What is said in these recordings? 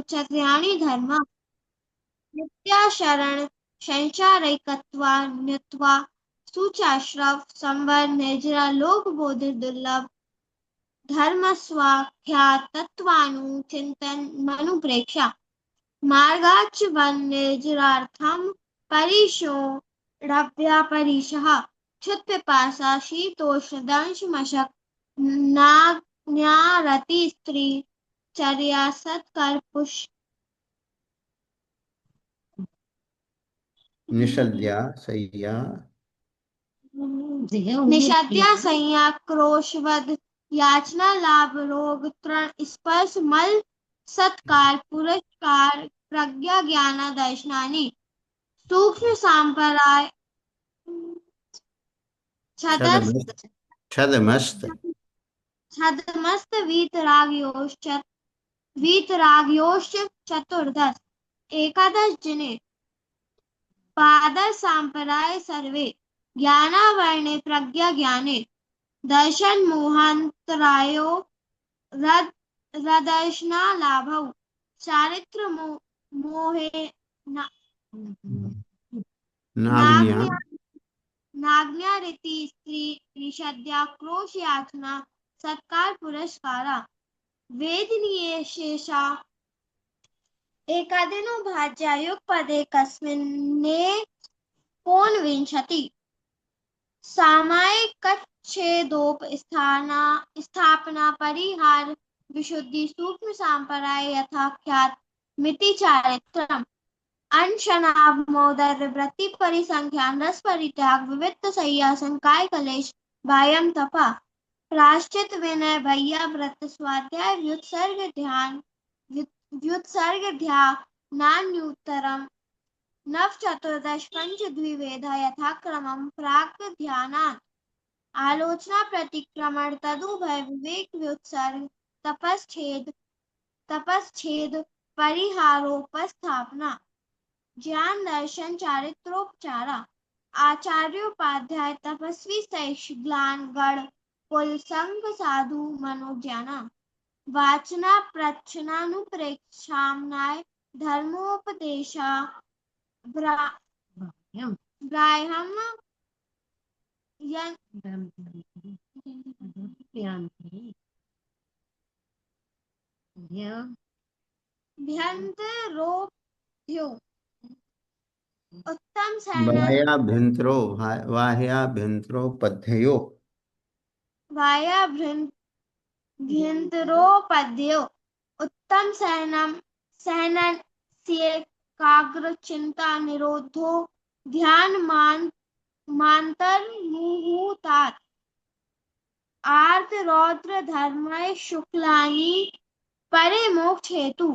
चत्वारि धर्मा नित्याचरण संसारैकत्वा न्यत्वा सुचाश्रव संवर निर्जरा लोक बोधि दुर्लभ धर्म स्वाख्यातत्वानु चिंतन मनुप्रेक्षा मार्गाच वन निर्जरार्थम परिशोढव्यापरिशः क्षुत्पिपासा शीतोष्णदंशमशक नाज्ञारति स्त्री चर्या सत्कर्पुष निषद्या सय्या निषद्या संज्ञा क्रोशवद याचना लाभ रोग तृण स्पर्श मल सत्कार पुरस्कार प्रज्ञा ज्ञान दर्शनानि सूक्ष्म सांपराय छदमस्त छदमस्त छदमस्त वीतरागयोश्च चतुर्दश एकादश जने पादर सांपराय सर्वे ज्ञानावर्णे प्रज्ञा ज्ञाने दर्शन मोहांतरायो रदर्शना लाभौ चारित्र मोहे नाग्न्या नाज्ञा रीति स्त्री निषद्या क्रोश याचना सत्कार पुरस्कारा वेदनीय शेषा एकादिनो भाज्या युगपदे कस्मिन्ने कोनविंशति सामायिकच्छेदोप स्थापना परिहार विशुद्धि सूक्ष्म सांपराय यथाख्यात मिति चारित्रम अनशनाभ मोदर वृत्ति परिसंख्यान रस परित्याग विविध सय्या संकाय कलेश वायम तपा प्राश्चित विनय भैया व्रत स्वाध्याय व्युत्सर्ग ध्यानान्युत्तरम नव चतुर्दश पंच द्विवेदा यथाक्रमं प्राक ध्यानात् आलोचना प्रतिक्रमण तदुभय विवेक व्युत्सर्ग तपश्छेद परिहारोपस्थापना ज्ञान दर्शन चारित्रोपचारा आचार्योपाध्याय तपस्वी सैष ग्लान गण कुल संग साधु मनोज्ञाना वाचना प्रच्छनानुप्रेक्षाम्नाय धर्मोपदेशा ब्राह्म भ्यन्तरोऽभ्यो उत्तम वाह्याभ्यन्तरो पद्धयो वाह्याभ्यन्तरोपद्यो उत्तम सहनस्यैकाग्र चिंता निरोधो ध्यान मान्तर्मुहूर्तात् आर्त रौद्र धर्मय शुक्लानि परे मोक्ष हेतु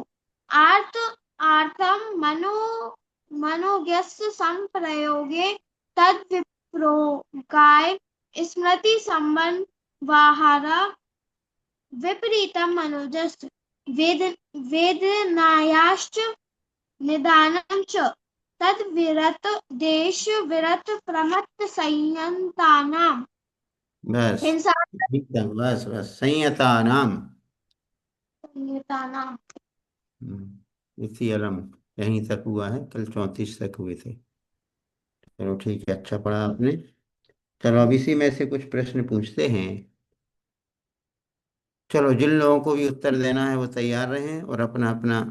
आर्तम मनोज्ञस्य संप्रयोगे तद्विप्रोगाय स्मृति संबंध वाहारा विपरीतम मनोजस्य वेदनायाश्च निदानं च तद्विरत देश विरत प्रमत्त संयतानां बस हिंसा एकदम बस संयतानाम इसी अलम यहीं तक हुआ है, कल 34 तक हुए थे। चलो ठीक है, अच्छा पढ़ा आपने। चलो अब इसी में से कुछ प्रश्न पूछते हैं। चलो जिन लोगों को भी उत्तर देना है वो तैयार रहें और अपना अपना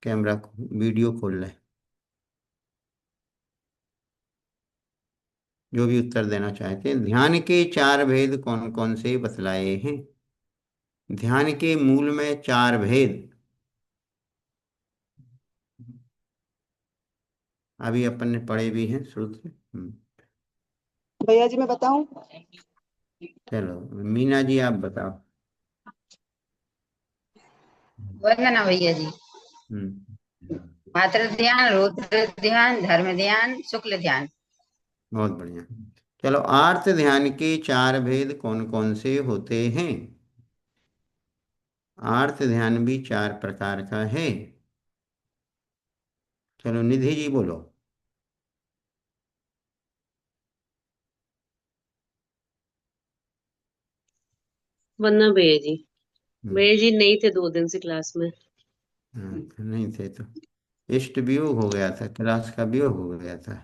कैमरा वीडियो खोल लें। जो भी उत्तर देना चाहते हैं। ध्यान के चार भेद कौन कौन से बतलाए हैं? ध्यान के मूल में चार भेद अभी अपन ने पढ़े भी हैं शुरू से। भैया जी मैं बताऊं? चलो मीना जी आप बताओ। वंदना भैया जी। मात्र ध्यान, रुद्र ध्यान, धर्म ध्यान, शुक्ल ध्यान। बहुत बढ़िया। चलो आर्त ध्यान के चार भेद कौन कौन से होते हैं? आर्त ध्यान भी चार प्रकार का है। चलो निधि जी बोलो। वंदना भैया जी। भैया जी नहीं थे 2 दिन से क्लास में। तो नहीं थे तो इष्ट वियोग हो गया था, क्लास का वियोग हो गया था।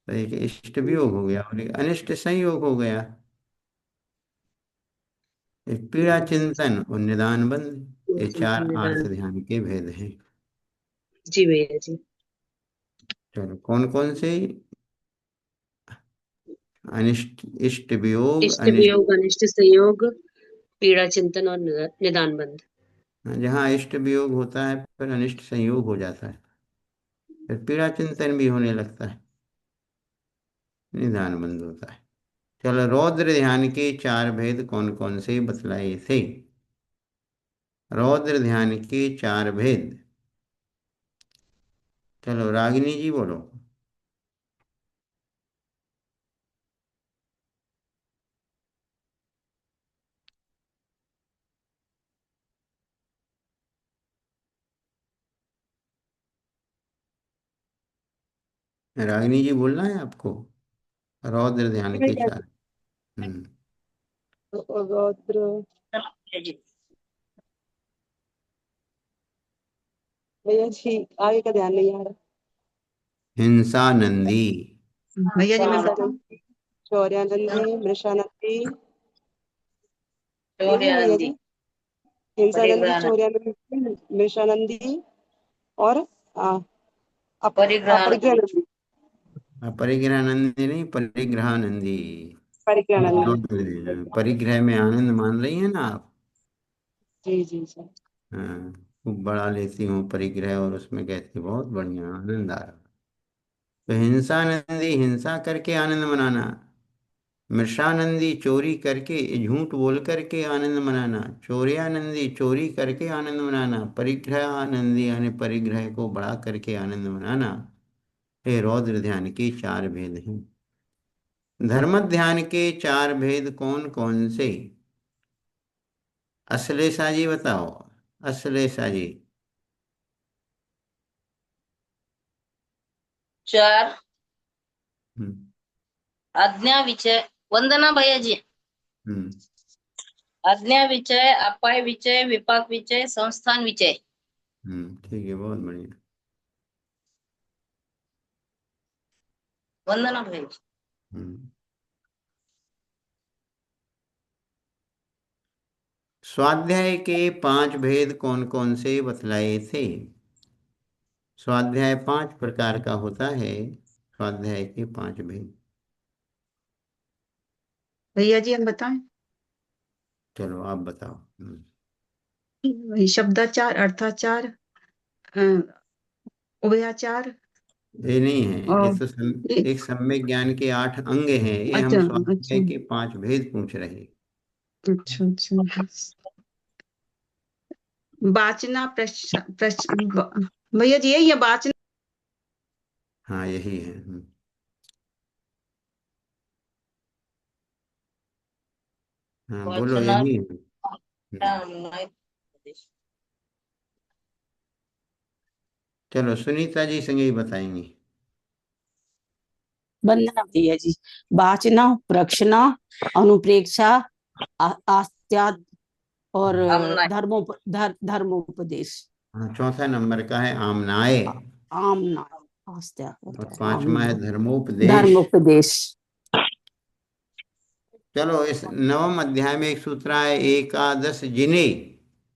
तो एक इष्ट वियोग हो गया और एक अनिष्ट संयोग हो गया। एक पीड़ा चिंतन और निदान बंद, ये चार अर्थ निदान। ध्यान के भेद हैं। जी भैया जी। चलो कौन कौन से? अनिष्ट, इष्ट वियोग, इष्ट अनिष्ट। वियोग, अनिष्ट संयोग, पीड़ा चिंतन और निदान बंध। जहाँ इष्ट वियोग होता है फिर अनिष्ट संयोग हो जाता है, फिर पीड़ा चिंतन भी होने लगता है, निदान बंद होता है। चलो रौद्र ध्यान के चार भेद कौन कौन से बतलाए थे? रौद्र ध्यान के चार भेद। चलो रागिनी जी बोलो। रागिनी जी बोलना है आपको। रौद्र ध्यान के भैया चार। हम्म। रौद्र। भैया जी आगे का ध्यान नहीं आ रहा। हिंसा नंदी। भैया जी मैं बताऊं? हिंसानंदी, चौर्यानंदी, मृषानंदी, यही है भैया चौर्यानंदी, जी। हिंसानंदी, परिग्रहानंदी, चौर्यानंदी, मृषानंदी और आ, परिग्रहानंदी, अपरिग्रहानंदी। परिग्रहानंदी नहीं, परिग्रहानंदी। परिग्रहानंदी। परिग्रह में आनंद मान रही है ना आप? जी जी जी। हाँ, खूब बड़ा लेती हूँ परिग्रह और उसमें कहती बहुत बढ़िया आनंद आ रहा। तो हिंसानंदी हिंसा करके आनंद मनाना, मृषानंदी चोरी करके, झूठ बोल करके आनंद मनाना, चौर्यानंदी चोरी करके आनंद मनाना, परिग्रहानंदी यानी परिग्रह को बढ़ा करके आनंद मनाना। ये रौद्र ध्यान के चार भेद हैं। धर्म ध्यान के चार भेद कौन कौन से? अश्लेषा जी बताओ। अश्लेषा जी। चार हम्म। आज्ञा विचय, वंदना भैया जी। हम्म। आज्ञा विचय, अपाय विचय, विपाक विचय, संस्थान विचय। ठीक है, बहुत बढ़िया। वंदना भैया जी। हम्म। स्वाध्याय के पांच भेद कौन कौन से बतलाए थे? स्वाध्याय 5 प्रकार का होता है। स्वाध्याय के 5 भेद। भैया जी हम बताएं? चलो आप बताओ। वही शब्दाचार, अर्थाचार, अ, उभयाचार ये नहीं है, ये और तो ये- एक सम्यक ज्ञान के 8 अंग हैं, ये हम अच्छा अच्छा स्वाध्याय के 5 भेद पूछ रहे हैं। अच्छा अच्छा। वाचना भैया जी यही है वाचना। हाँ यही है। हाँ बोलो, वचना, यही है। चलो सुनीता जी संगे ही बताएंगी। वंदना भैया जी। वाचना, प्रक्षना, अनुप्रेक्षा, आस्त्या और आमना, धर्मोपदेश। हाँ, चौथा नंबर का है आमनाय। आमना, आस्त्या और होता है 5वां है आमना, धर्मोपदेश। धर्मोपदेश। चलो इस नवम अध्याय में एक सूत्र है एकादश जिने।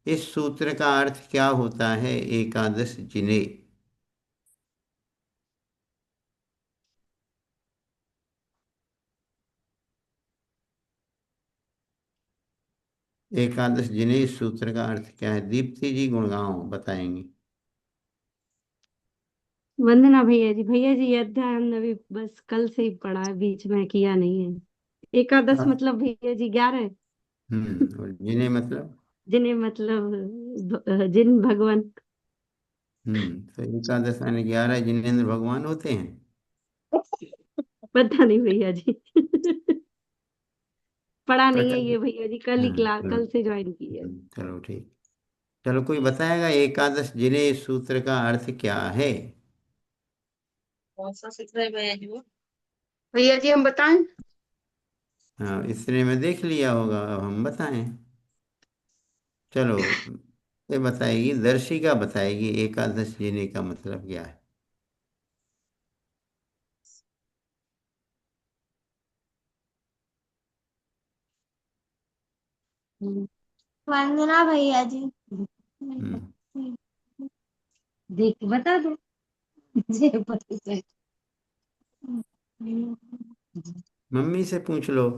इस सूत्र का अर्थ क्या होता है? एकादश जिने। एकादश जिने, इस सूत्र का अर्थ क्या है? दीप्ति जी गुड़गांव बताएंगी। वंदना भैया जी ये अध्याय हमने भी बस कल से ही पढ़ा है, बीच में किया नहीं है। एकादश हाँ। मतलब भैया जी 11। और जिने मतलब? जिन्हें मतलब जिन भगवान। तो एकादश यानी 11 जिनेंद्र भगवान होते हैं। पता नहीं भैया जी पढ़ा नहीं है प्रकट। ये भैया जी, कल ही क्लास चलो। कल से ज्वाइन की है। चलो ठीक। चलो कोई बताएगा एकादश जिने, इस सूत्र का अर्थ क्या है? कौन सा सूत्र है भैया जी वो? भैया जी हम बताएं? हाँ, इतने में देख लिया होगा, अब हम बताएं। चलो, ये बताएगी, दर्शिका बताएगी एकादश जीने का मतलब क्या है। वंदना भैया जी। हम्म देख के बता दो। मुझे पता है। मम्मी से पूछ लो।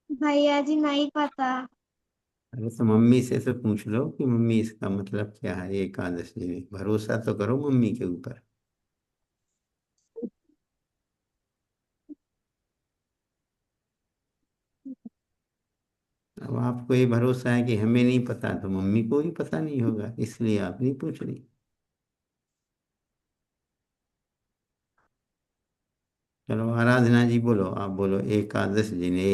भैया जी नहीं पता। अरे तो मम्मी से तो पूछ लो कि मम्मी इसका मतलब क्या है एकादश जीने। भरोसा तो करो मम्मी के ऊपर। अब आपको ये भरोसा है कि हमें नहीं पता, तो मम्मी को भी पता नहीं होगा, इसलिए आप नहीं पूछ रही। चलो आराधना जी बोलो, आप बोलो एकादश जिने।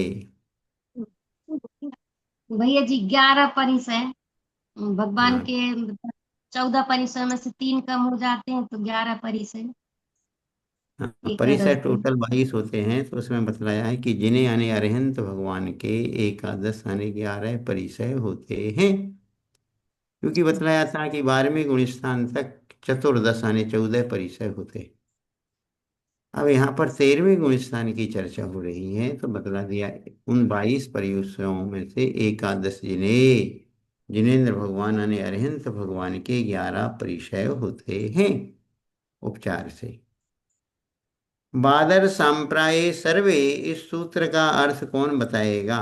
भैया जी 11 परिसर भगवान हाँ, के 14 परिसर में से 3 कम हो जाते हैं तो 11 परिसर हाँ, परिसर एकादश दिन। टोटल 22 होते हैं, तो उसमें बतलाया है कि जिन्हें यानी अरिहंत भगवान के एकादश यानी 11 परिसर होते हैं। क्योंकि बतलाया था कि 12वें गुण स्थान तक चतुर्दश यानी 14 परिसर होते हैं। अब यहाँ पर 13वें गुण स्थान की चर्चा हो रही है, तो बतला दिया उन 22 परिसरों में से एकादश जिन्हें जिनेन्द्र भगवान यानी अरिहंत भगवान के 11 परिचय होते हैं उपचार से। बादर सांप्राये सर्वे, इस सूत्र का अर्थ कौन बताएगा।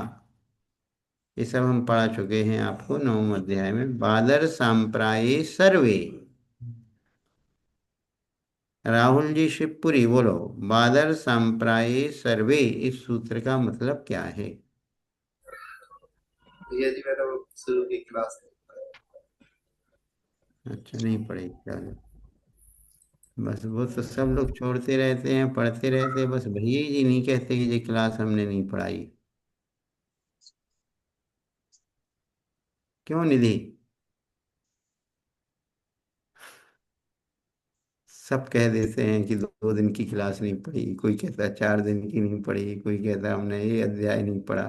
ये सब हम पढ़ा चुके हैं आपको 9वें अध्याय में। बादर सांप्राये सर्वे, राहुल जी शिवपुरी बोलो, बादर सांप्राये सर्वे इस सूत्र का मतलब क्या है। भैया जी मैंने वो शुरू की क्लास अच्छा, नहीं पढ़े, चलो। बस वो तो सब लोग छोड़ते रहते हैं, पढ़ते रहते हैं, बस भैया जी नहीं कहते कि ये क्लास हमने नहीं पढ़ाई। क्यों निधि। सब कह देते हैं कि 2 दिन की क्लास नहीं पढ़ी, कोई कहता है 4 दिन की नहीं पढ़ी, कोई कहता है हमने ये अध्याय नहीं पढ़ा।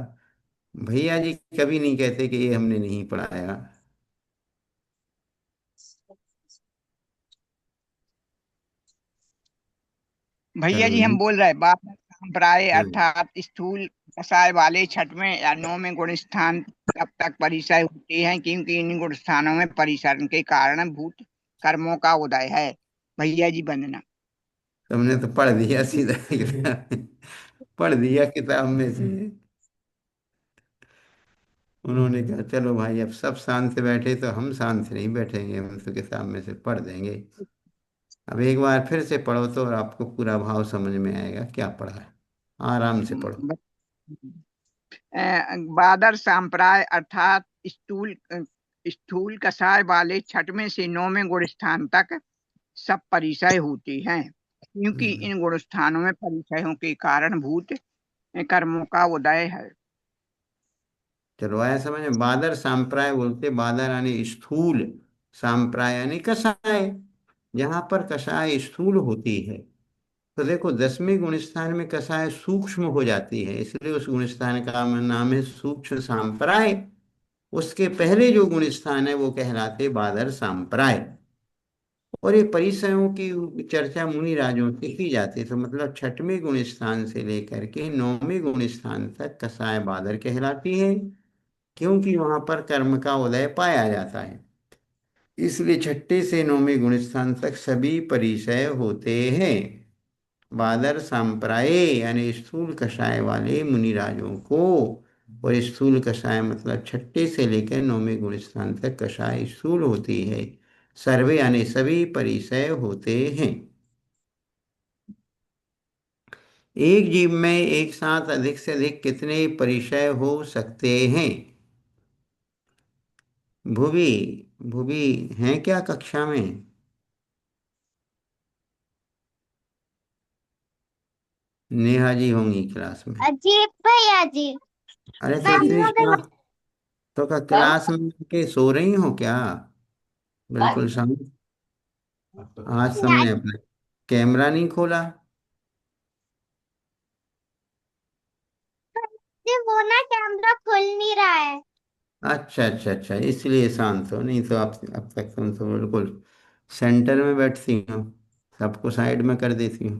भैया जी कभी नहीं कहते कि ये हमने नहीं पढ़ाया। भैया चलो जी हम बोल रहे हैं बाप संप्राय हाँ, अर्थात स्थूल कषाय वाले 6वें या 9वें गुण स्थान तब तक परिचय होते हैं, क्योंकि इन गुण स्थानों में परिसरण के कारण भूत कर्मों का उदय है। भैया जी वंदना। तुमने तो पढ़ दिया सीधा किताब, पढ़ दिया किताब में से। उन्होंने कहा चलो भाई, अब सब शांत से बैठे तो हम शांत से नहीं बैठेंगे, हम तो किताब में से पढ़ देंगे। अब एक बार फिर से पढ़ो तो और आपको पूरा भाव समझ में आएगा क्या पढ़ा है। आराम से पढ़ो। बादर संप्राय अर्थात स्थूल कषाय वाले 6वें से 9वें गुण स्थान तक सब परिचय होते हैं, क्योंकि हम्म, इन गुण स्थानों में परिचयों के कारण भूत कर्मों का उदय है। चलो आया समझ में। बादर सांप्राय बोलते, बादर यानी स्थूल, सांप्राय यानी कषाय। जहां पर कषाय स्थूल होती है, तो देखो 10वें गुण स्थान में कषाय सूक्ष्म हो जाती है, इसलिए उस गुण स्थान का नाम है सूक्ष्म सांप्राय। उसके पहले जो गुण स्थान है वो कहलाते बादर सांप्राय। और ये परिसयों की चर्चा मुनि राजों से की जाती है, तो मतलब 6वें गुण स्थान से लेकर के 9वें गुण स्थान तक कसाय बादर कहलाती है, क्योंकि वहां पर कर्म का उदय पाया जाता है। इसलिए 6ठे से 9वें गुण स्थान तक सभी परिचय होते हैं। बादर सांप्राय यानी स्थूल कषाय वाले मुनिराजों को। और स्थूल कषाय मतलब 6ठे से लेकर 9वें गुण स्थान तक कषाय स्थूल होती है। सर्वे यानी सभी परिचय होते हैं। एक जीव में एक साथ अधिक से अधिक कितने परिचय हो सकते हैं। भुवि, भुवि हैं क्या कक्षा में। नेहा जी होंगी क्लास में। अजीब भैया जी। अरे तो इतनी सामने क्लास, तो क्या क्लास में के सो रही हो क्या। बिल्कुल शांत। आज तुमने अपना कैमरा नहीं खोला। जी वो ना कैमरा खुल नहीं रहा है। अच्छा अच्छा अच्छा, इसलिए शांत हो, नहीं तो अब तक तुम तो बिल्कुल सेंटर में बैठती हो, सबको साइड में कर देती हो।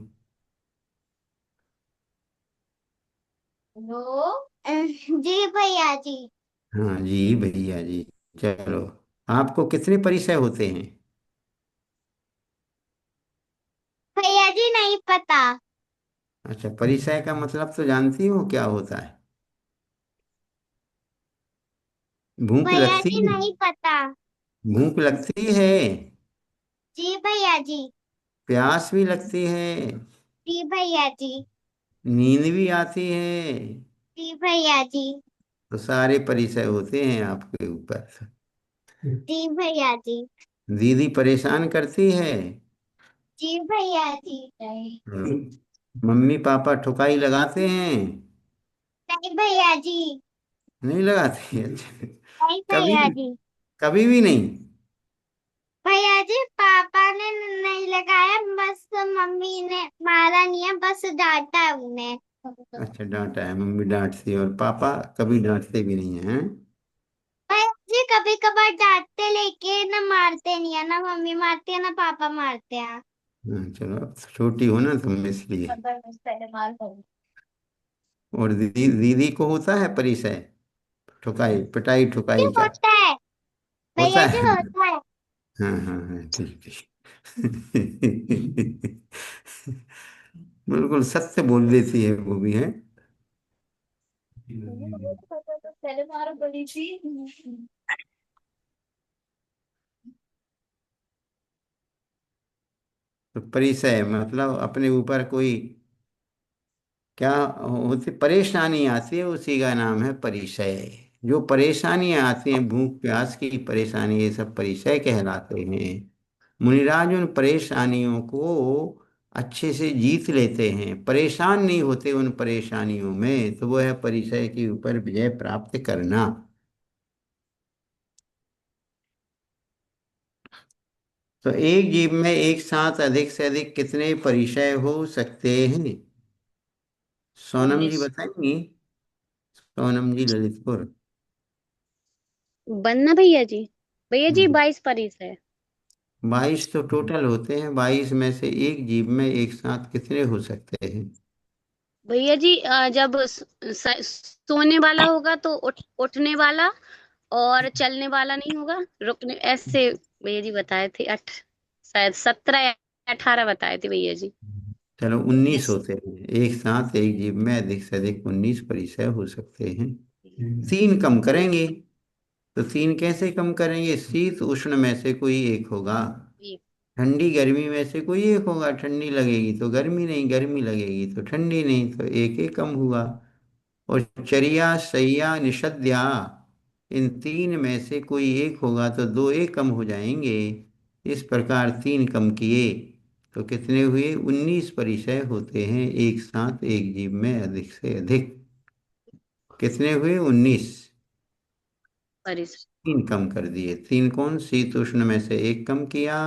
जी भैया जी। हाँ जी भैया जी। चलो, आपको कितने परिचय होते हैं? भैया जी नहीं पता। अच्छा, परिचय का मतलब तो जानती हो क्या होता है? भूख भैया लगती जी है? नहीं पता। भूख लगती है? जी भैया जी। प्यास भी लगती है? जी भैया जी। नींद भी आती है? जी भैया जी। तो सारे परिचय होते हैं आपके ऊपर। जी भैया जी। दीदी परेशान करती है? जी भैया जी। मम्मी पापा ठुकाई लगाते हैं? नहीं भैया जी। नहीं लगाते? अच्छा, नहीं कभी भैया जी। कभी भी नहीं? भैया जी पापा ने नहीं लगाया, बस मम्मी ने मारा नहीं है, बस डांटा है उन्हें। अच्छा, डांटा है, मम्मी डांटती है, और पापा कभी डांटते भी नहीं है? भैया जी कभी कभार डांटते, लेके ना मारते नहीं है, ना मम्मी मारती है ना पापा मारते हैं। चलो, अब तो छोटी हो ना तुम, इसलिए। और दीदी दीदी को होता है परिचय, ठुकाई पिटाई जी ठुकाई का? होता है। होता भैया जी है? होता है। हाँ हाँ हाँ, ठीक ठीक। बिल्कुल सत्य बोल देती है वो भी, है। पहले मारो बड़ी थी। तो परिचय मतलब अपने ऊपर कोई क्या होती परेशानी आती है, उसी का नाम है परिचय। जो परेशानियां आती हैं, भूख प्यास की परेशानी, ये सब परिचय कहलाते हैं। मुनिराज उन परेशानियों को अच्छे से जीत लेते हैं, परेशान नहीं होते उन परेशानियों में, तो वो है परिचय के ऊपर विजय प्राप्त करना। तो एक जीव में एक साथ अधिक से अधिक कितने परिचय हो सकते हैं? सोनम जी 19। बताएंगी? सोनम जी, ललितपुर। बनना भैया जी। भैया जी हम्म, 22 परिस है। 22 तो टोटल होते हैं, 22 में से एक जीव में एक साथ कितने हो सकते हैं? भैया जी जब सोने वाला होगा तो उठने वाला और चलने वाला नहीं होगा, रुकने ऐसे। भैया जी बताए थे 8, शायद 17 या 18 बताए थे भैया जी। चलो, 19 19। होते हैं, एक साथ एक जीव में अधिक से अधिक 19 परिचय हो सकते हैं। तीन कम करेंगे, तो तीन कैसे कम करेंगे? शीत उष्ण में से कोई एक होगा, एक। ठंडी गर्मी में से कोई एक होगा, ठंडी लगेगी तो गर्मी नहीं, गर्मी लगेगी तो ठंडी नहीं, तो एक एक कम हुआ। और चर्या शय्या निषद्या, इन तीन में से कोई एक होगा तो दो एक कम हो जाएंगे। इस प्रकार तीन कम किए तो कितने हुए? 19 परिचय होते हैं एक साथ एक जीव में अधिक से अधिक। कितने हुए? 19। परिस। तीन कम कर दिए। तीन कौन? शीतोष्ण में से एक कम किया,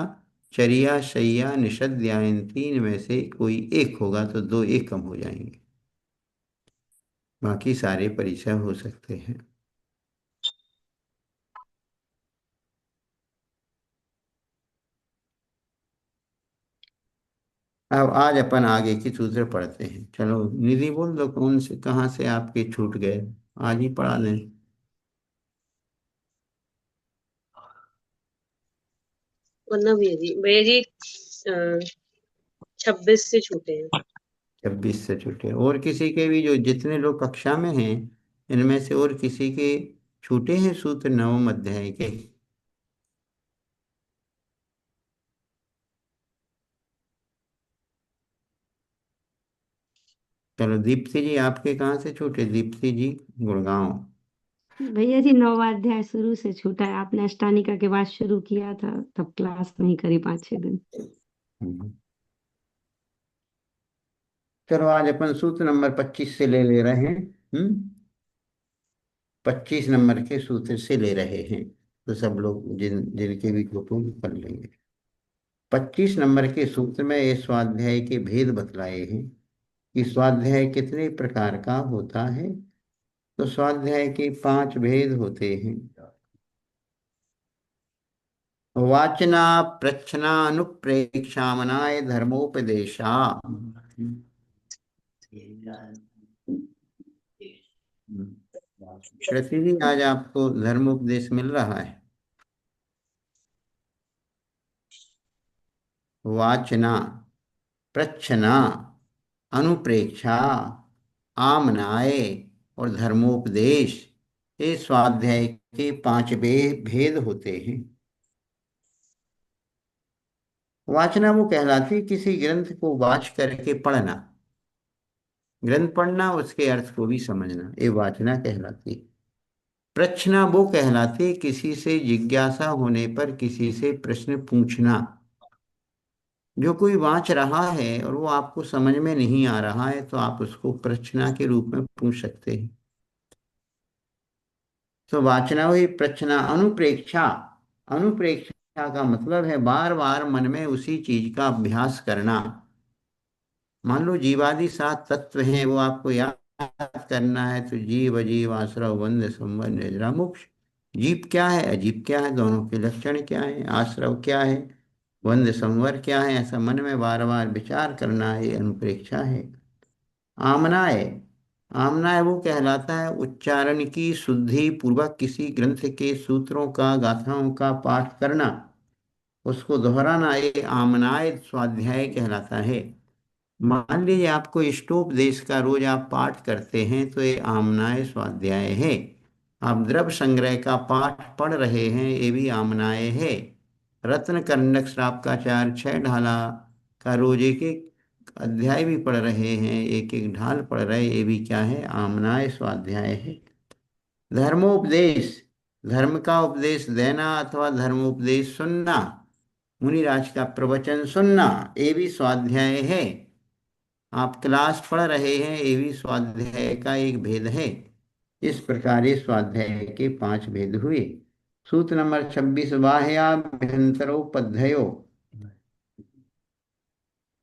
चर्या शय्या निषद्या, इन तीन में से कोई एक होगा तो दो एक कम हो जाएंगे, बाकी सारे परिचय हो सकते हैं। अब आज अपन आगे की सूत्र पढ़ते हैं। चलो निधि बोल दो, कौन से कहाँ से आपके छूट गए, आज ही पढ़ा दें। वरना भैया जी 26 से छूटे हैं। 26 से छूटे, और किसी के भी, जो जितने लोग कक्षा में हैं इनमें से और किसी के छूटे हैं सूत्र नवम अध्याय के? चलो दीप्ति जी, आपके कहाँ से छूटे? दीप्ति जी, गुड़गांव। भैया जी 9वां अध्याय शुरू से छूटा है, आपने अष्टानिका के बाद शुरू किया था, तब क्लास नहीं करी 5-6 दिन। हम्म। चलो आज अपन सूत्र नंबर 25 से ले रहे हैं। 25 नंबर के सूत्र से ले रहे हैं, तो सब लोग जिनके भी ग्रुप होंगे कर लेंगे। 25 नंबर के सूत्र में ये स्वाध्याय के भेद बतलाए हैं कि स्वाध्याय कितने प्रकार का होता है। तो स्वाध्याय के 5 भेद होते हैं। वाचना, प्रच्छना, अनुप्रेक्षा, मनाय, धर्मोपदेशा। कृति जी, आज आपको धर्मोपदेश मिल रहा है। वाचना, प्रच्छना, अनुप्रेक्षा, आमनाय और धर्मोपदेश, ये स्वाध्याय के 5 भेद होते हैं। वाचना वो कहलाती किसी ग्रंथ को वाच करके पढ़ना, ग्रंथ पढ़ना, उसके अर्थ को भी समझना, ये वाचना कहलाती। प्रश्ना वो कहलाती किसी से जिज्ञासा होने पर किसी से प्रश्न पूछना। जो कोई वाच रहा है और वो आपको समझ में नहीं आ रहा है तो आप उसको प्रश्ना के रूप में पूछ सकते हैं। तो वाचना हुई प्रश्ना। अनुप्रेक्षा, अनुप्रेक्षा का मतलब है बार बार मन में उसी चीज का अभ्यास करना। मान लो जीवादि 7 तत्व हैं, वो आपको याद करना है तो जीव, अजीव, आश्रव, बंध, संवर, निद्रा, मोक्ष। जीव क्या है, अजीब क्या है, दोनों के लक्षण क्या है, आश्रव क्या है, बंध संवर क्या है, ऐसा मन में बार बार विचार करना है, ये अनुप्रेक्षा है। आमनाय, आमनाय वो कहलाता है उच्चारण की शुद्धि पूर्वक किसी ग्रंथ के सूत्रों का, गाथाओं का पाठ करना, उसको दोहराना, ये आमनाय स्वाध्याय कहलाता है। मान लीजिए आपको इष्टोपदेश का रोज आप पाठ करते हैं तो ये आमनाय स्वाध्याय है। आप द्रव्य संग्रह का पाठ पढ़ रहे हैं, ये भी आमनाय है। रत्न कर्णक श्रावकाचार 6 ढाला का रोज एक एक अध्याय भी पढ़ रहे हैं, एक एक ढाल पढ़ रहे, ये भी क्या है, आमनाय स्वाध्याय है। धर्मोपदेश, धर्म का उपदेश देना अथवा धर्मोपदेश सुनना, मुनिराज का प्रवचन सुनना, ये भी स्वाध्याय है। आप क्लास पढ़ रहे हैं, ये भी स्वाध्याय का एक भेद है। इस प्रकार ये स्वाध्याय के 5 भेद हुए। सूत्र नंबर 26, बाह्याभ्यंतरोपध्यायो।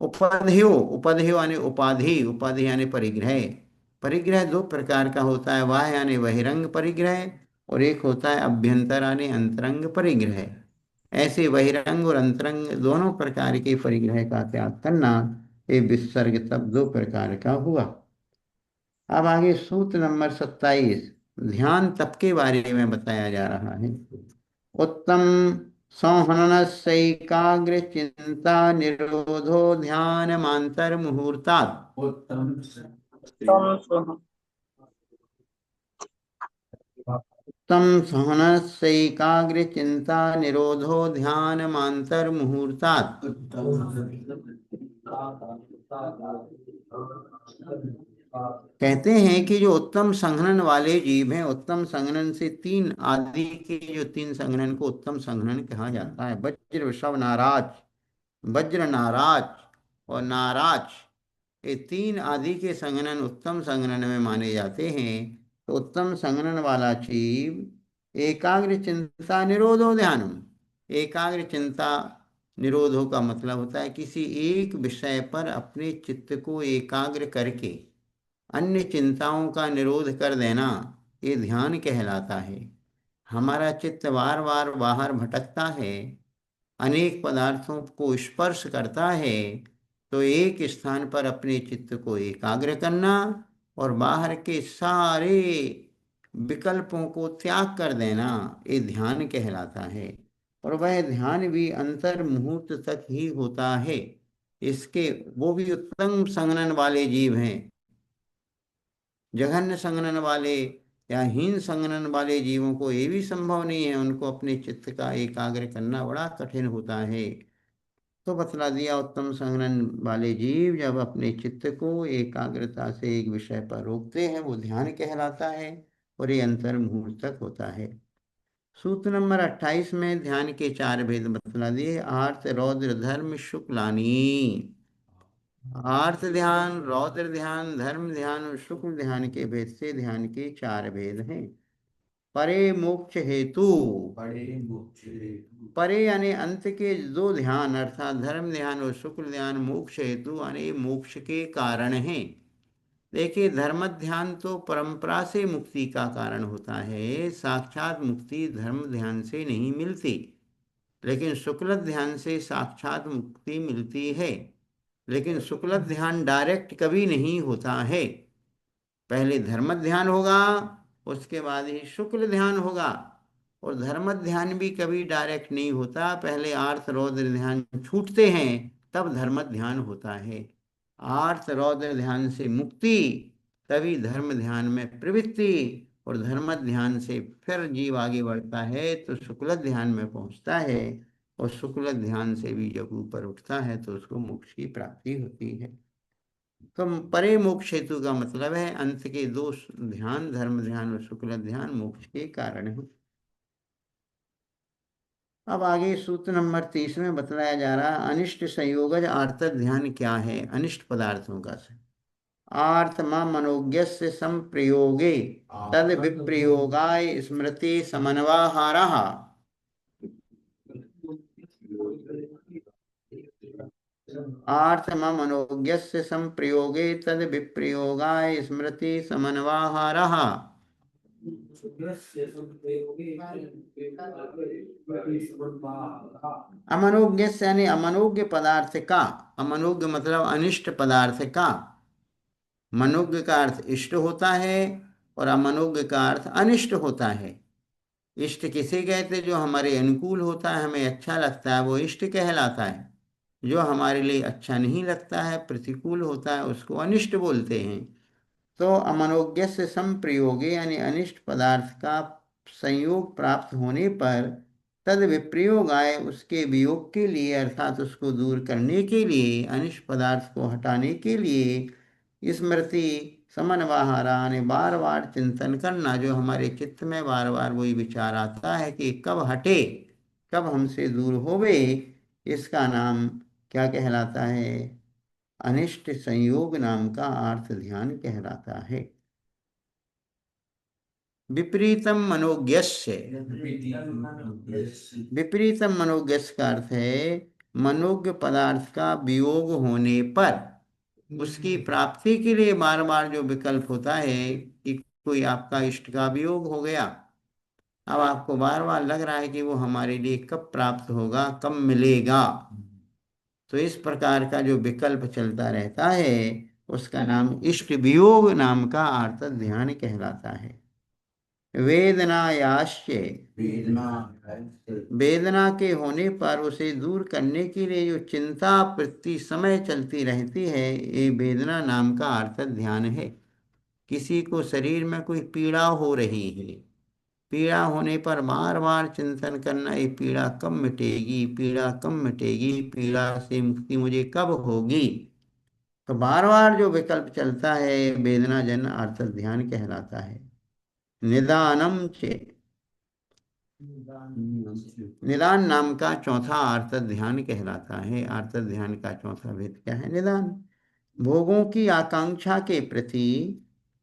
उपध्यो, उपध्यो यानी उपाधि, उपाधि यानी परिग्रह। परिग्रह 2 प्रकार का होता है, बाह्य यानी बहिरंग परिग्रह और एक होता है अभ्यंतर यानी अंतरंग परिग्रह। ऐसे बहिरंग और अंतरंग दोनों प्रकार के परिग्रह का त्याग करना, ये विसर्ग तब 2 प्रकार का हुआ। अब आगे सूत्र नंबर 27, ध्यान तप के बारे में बताया जा रहा है। उत्तम संहननस्यैकाग्र चिंता निरोधो ध्यान मांतर मुहूर्तात्। उत्तम सहनस्यैकाग्र चिंता निरोधो ध्यान मांतर मुहूर्तात्। कहते हैं कि जो उत्तम संघनन वाले जीव हैं, उत्तम संघनन से 3 आदि के जो 3 संघनन को उत्तम संघनन कहा जाता है। वज्र, वृषभ, नाराज, वज्र, नाराज और नाराज, ये 3 आदि के संघनन उत्तम संघनन में माने जाते हैं। तो उत्तम संघनन वाला जीव एकाग्र चिंता निरोधो ध्यानम। एकाग्र चिंता निरोधो का मतलब होता है किसी एक विषय पर अपने चित्त को एकाग्र करके अन्य चिंताओं का निरोध कर देना, ये ध्यान कहलाता है। हमारा चित्त बार बार बाहर भटकता है, अनेक पदार्थों को स्पर्श करता है, तो एक स्थान पर अपने चित्त को एकाग्र करना और बाहर के सारे विकल्पों को त्याग कर देना, ये ध्यान कहलाता है। और वह ध्यान भी अंतर मुहूर्त तक ही होता है। इसके वो भी उत्तम संघनन वाले जीव हैं। जघन्य संघनन वाले या हीन संघनन वाले जीवों को ये भी संभव नहीं है, उनको अपने चित्त का एकाग्र करना बड़ा कठिन होता है। तो बतला दिया, उत्तम संघनन वाले जीव जब अपने चित्त को एकाग्रता से एक विषय पर रोकते हैं, वो ध्यान कहलाता है और ये अंतर मुहूर्त तक होता है। सूत्र नंबर 28 में ध्यान के 4 भेद बतला दिए। आर्त, रौद्र, धर्म, शुक्लानी। आर्त ध्यान, रौद्र ध्यान, धर्म ध्यान और शुक्ल ध्यान के भेद से ध्यान के 4 भेद हैं। परे मोक्ष हेतु। परे यानी अंत के दो ध्यान अर्थात धर्म ध्यान और शुक्ल ध्यान मोक्ष हेतु यानी मोक्ष के कारण हैं। देखिए, धर्म ध्यान तो परंपरा से मुक्ति का कारण होता है, साक्षात मुक्ति धर्म ध्यान से नहीं मिलती। लेकिन शुक्ल ध्यान से साक्षात मुक्ति मिलती है। लेकिन शुक्ल ध्यान डायरेक्ट कभी नहीं होता है, पहले धर्म ध्यान होगा उसके बाद ही शुक्ल ध्यान होगा। और धर्म ध्यान भी कभी डायरेक्ट नहीं होता, पहले आर्त रौद्र ध्यान छूटते हैं तब धर्म ध्यान होता है। आर्त रौद्र ध्यान से मुक्ति, तभी धर्म ध्यान में प्रवृत्ति, और धर्म ध्यान से फिर जीव आगे बढ़ता है तो शुक्ल ध्यान में पहुंचता है। और शुक्ल ध्यान से भी जब ऊपर उठता है तो उसको मोक्ष की प्राप्ति होती है। तो परे मोक्ष हेतु का मतलब है अंत के दो ध्यान, धर्म ध्यान और शुक्ल ध्यान मोक्ष के कारण है। अब आगे सूत्र नंबर 30 में बतलाया जा रहा है अनिष्ट संयोगज आर्त ध्यान क्या है। अनिष्ट पदार्थों का से आर्थमा मनोज्ञस्य संप्रयोगे तद विप्रयोगाय स्मृति समन्वाहारः। आर्थमा मनोज्ञस्य संप्रयोगे तद विप्रयोगाय स्मृति समन्वाहारः। अमनोज्ञ यानी अमनोज्ञ पदार्थ का, अमनोज्ञ मतलब अनिष्ट पदार्थ का। मनोज्ञ का अर्थ इष्ट होता है और अमनोज्ञ का अर्थ अनिष्ट होता है। इष्ट किसे कहते, जो हमारे अनुकूल होता है, हमें अच्छा लगता है, वो इष्ट कहलाता है। जो हमारे लिए अच्छा नहीं लगता है, प्रतिकूल होता है, उसको अनिष्ट बोलते हैं। तो अमनोज्ञ से संप्रयोगे यानी अनिष्ट पदार्थ का संयोग प्राप्त होने पर तद विप्रयोग आए, उसके वियोग के लिए अर्थात उसको दूर करने के लिए, अनिष्ट पदार्थ को हटाने के लिए स्मृति समन्वाहारा यानी बार बार चिंतन करना। जो हमारे चित्त में बार बार वही विचार आता है कि कब हटे, कब हमसे दूर होवे, इसका नाम क्या कहलाता है, अनिष्ट संयोग नाम का अर्थ ध्यान कहलाता है। विपरीतम मनोज्ञस्य, विपरीतम मनोज्ञस्य का अर्थ है मनोज्ञ पदार्थ का वियोग होने पर उसकी प्राप्ति के लिए बार बार जो विकल्प होता है कि कोई आपका इष्ट का वियोग हो गया, अब आपको बार बार लग रहा है कि वो हमारे लिए कब प्राप्त होगा, कब मिलेगा, तो इस प्रकार का जो विकल्प चलता रहता है उसका नाम इष्ट वियोग नाम का अर्थ ध्यान कहलाता है। वेदनायाश्च, वेदना के होने पर उसे दूर करने के लिए जो चिंता प्रति समय चलती रहती है, ये वेदना नाम का अर्थ ध्यान है। किसी को शरीर में कोई पीड़ा हो रही है, पीड़ा होने पर बार बार चिंतन करना, ये पीड़ा कब मिटेगी, पीड़ा कब मिटेगी, पीड़ा से मुक्ति मुझे कब होगी, तो बार बार जो विकल्प चलता है वेदना जन अर्थ ध्यान कहलाता है। निदानम चे, निदान नाम का चौथा अर्थ ध्यान कहलाता है। अर्थ ध्यान का चौथा भेद क्या है, निदान। भोगों की आकांक्षा के प्रति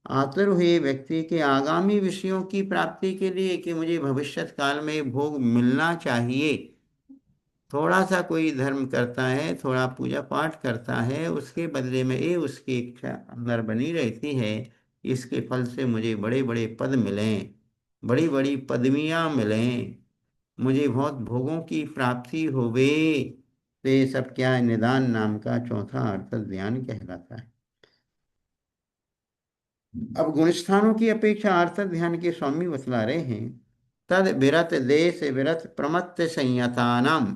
आतुर हुए व्यक्ति के आगामी विषयों की प्राप्ति के लिए कि मुझे भविष्यत काल में भोग मिलना चाहिए, थोड़ा सा कोई धर्म करता है, थोड़ा पूजा पाठ करता है, उसके बदले में ये उसकी इच्छा अंदर बनी रहती है, इसके फल से मुझे बड़े बड़े पद मिलें, बड़ी बड़ी पदवियां मिलें, मुझे बहुत भोगों की प्राप्ति होवे, तो ये सब क्या है, निदान नाम का चौथा अर्थ ध्यान कहलाता है। अब गुणस्थानों की अपेक्षा अर्थ ध्यान के स्वामी बतला रहे हैं तद विरत देश विरत प्रमत्त संयतानाम,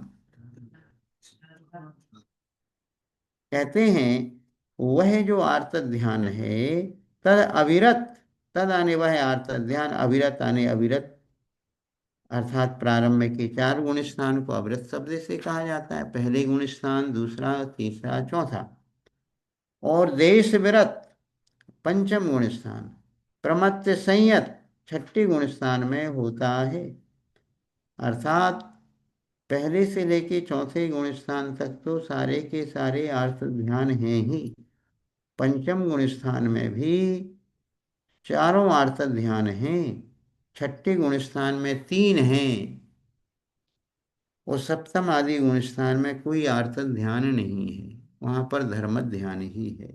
कहते हैं वह जो आर्त ध्यान है तद अविरत, तद आने वह आर्त ध्यान, अविरत आने अविरत, अर्थात प्रारंभ के 4 गुण स्थान को अविरत शब्द से कहा जाता है, पहले गुण स्थान, दूसरा, तीसरा, चौथा। और देश विरत पंचम गुण स्थान, प्रमत्त संयत छठी गुण स्थान में होता है। अर्थात पहले से लेके चौथे गुण स्थान तक तो सारे के सारे अर्थ ध्यान हैं ही, पंचम गुण स्थान में भी चारों अर्थ ध्यान हैं। छठे गुण स्थान में 3 हैं और सप्तम आदि गुण स्थान में कोई आर्त ध्यान नहीं है, वहां पर धर्म ध्यान ही है।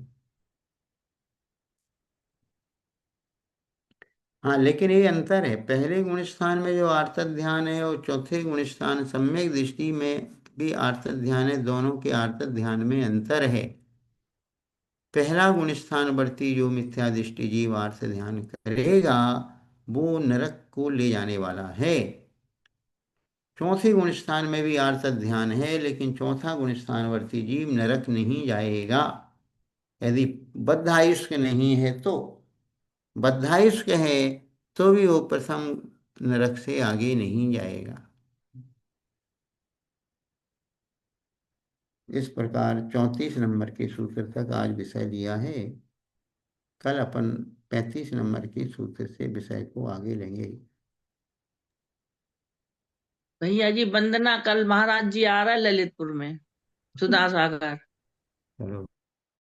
हाँ, लेकिन ये अंतर है, पहले गुण स्थान में जो आर्त ध्यान है और चौथे गुण स्थान सम्यक दृष्टि में भी आर्त ध्यान है, दोनों के आर्त ध्यान में अंतर है। पहला गुण स्थान वर्ती जो मिथ्या दृष्टि जीव आर्त ध्यान करेगा वो नरक को ले जाने वाला है। चौथे गुण स्थान में भी आर्त ध्यान है, लेकिन चौथा गुण स्थानवर्ती जीव नरक नहीं जाएगा यदि बद्धायुष्क नहीं है तो। बद्धायुष्क है तो भी वो प्रथम नरक से आगे नहीं जाएगा। इस प्रकार 34 नंबर के सूत्र तक आज विषय लिया है। कल अपन 35 नंबर के सूत्र से विषय को आगे लेंगे। भैया जी वंदना, कल महाराज जी आ रहा है ललितपुर में, सुधा सागर। चलो।